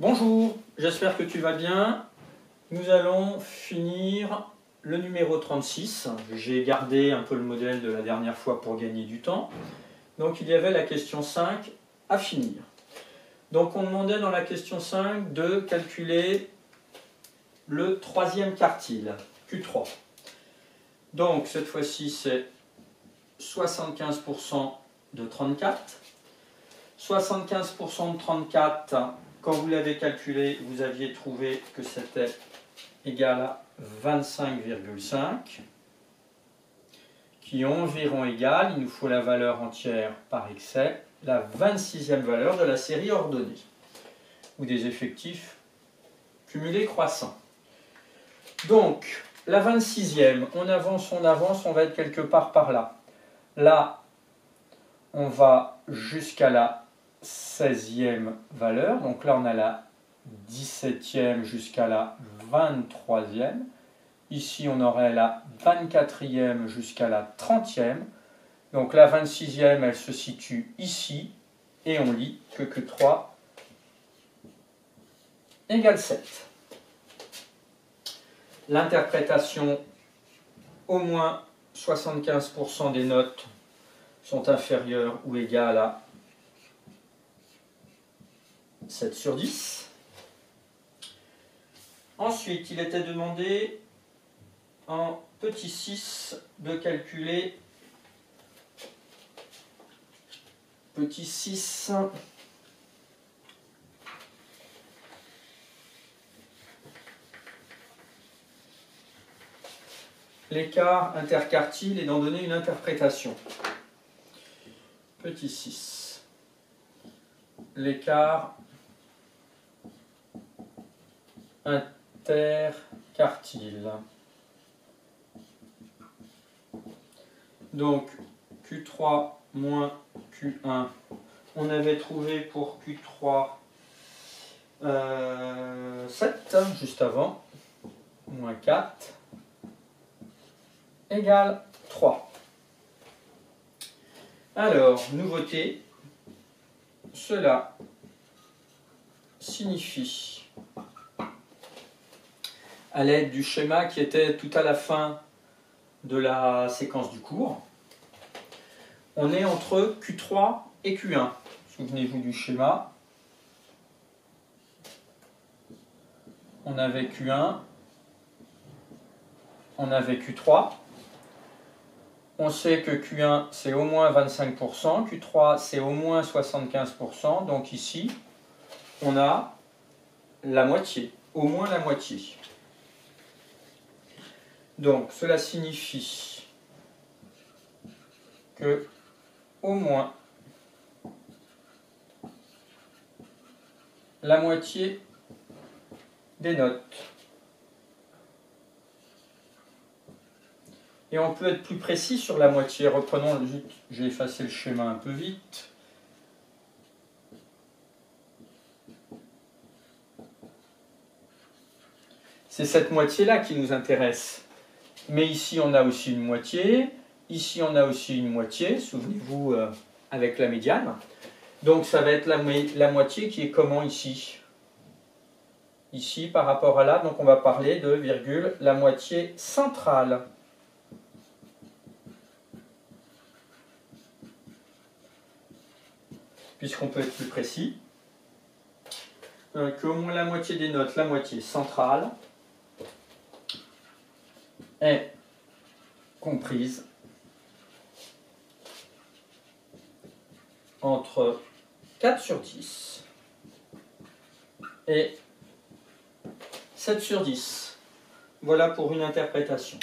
Bonjour, j'espère que tu vas bien. Nous allons finir le numéro 36. J'ai gardé un peu le modèle de la dernière fois pour gagner du temps. Donc il y avait la question 5 à finir. Donc on demandait dans la question 5 de calculer le troisième quartile, Q3. Donc cette fois-ci c'est 75% de 34. 75% de 34, quand vous l'avez calculé, vous aviez trouvé que c'était égal à 25,5, qui est environ égal, il nous faut la valeur entière par excès, la 26e valeur de la série ordonnée, ou des effectifs cumulés croissants. Donc, la 26e, on avance, on va être quelque part par là. Là, on va jusqu'à la 16e valeur, donc là on a la 17e jusqu'à la 23e. Ici on aurait la 24e jusqu'à la 30e. Donc la 26e elle se situe ici et on lit que Q3 égale 7. L'interprétation, au moins 75% des notes sont inférieures ou égales à 7 sur 10. Ensuite, il était demandé en petit 6 de calculer petit 6 l'écart interquartile et d'en donner une interprétation. Petit 6 l'écart interquartile. Donc Q3 moins Q1, on avait trouvé pour Q3 7 juste avant, moins 4 égale 3. Alors, nouveauté, cela signifie, à l'aide du schéma qui était tout à la fin de la séquence du cours, on est entre Q3 et Q1. Souvenez-vous du schéma. On avait Q1, on avait Q3. On sait que Q1 c'est au moins 25%, Q3 c'est au moins 75%, donc ici on a la moitié, au moins la moitié. Donc cela signifie que au moins la moitié des notes. Et on peut être plus précis sur la moitié. Reprenons, j'ai effacé le schéma un peu vite. C'est cette moitié-là qui nous intéresse. Mais ici, on a aussi une moitié. Ici, on a aussi une moitié. Souvenez-vous, avec la médiane. Donc, ça va être la moitié qui est comment ici? Ici, par rapport à là, donc on va parler de virgule, la moitié centrale. Puisqu'on peut être plus précis, qu'au moins la moitié des notes, la moitié centrale, est comprise entre 4 sur 10 et 7 sur 10. Voilà pour une interprétation.